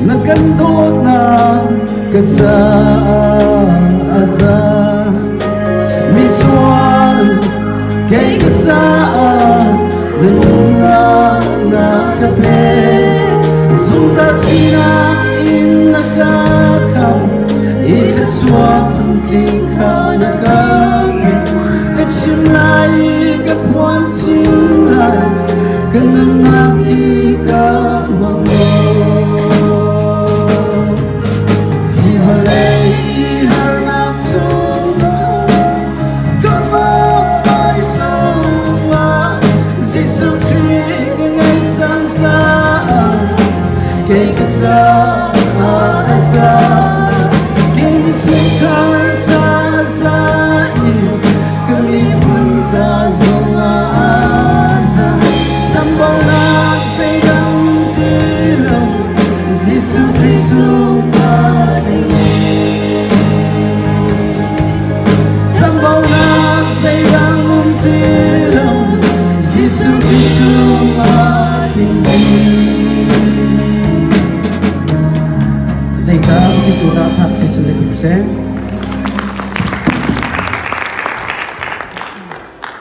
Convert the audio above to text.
Nagkantot na kasaasa Miswal kay katsaan Nanungan na kape Zungzat sinain nakakam Ikatswap ang tingka nakape Katsimlay kapuan simlay Kananaki ka mga Kay kasaasa Kintukar sa sain Kami pun sa zongaasa Sambaw na sa idang tilaw Jesu Cristo matingin Sambaw na sa idang tilaw Jesu Cristo matingin Hãy subscribe cho kênh Ghiền Mì Gõ để không bỏ lỡ những video hấp dẫn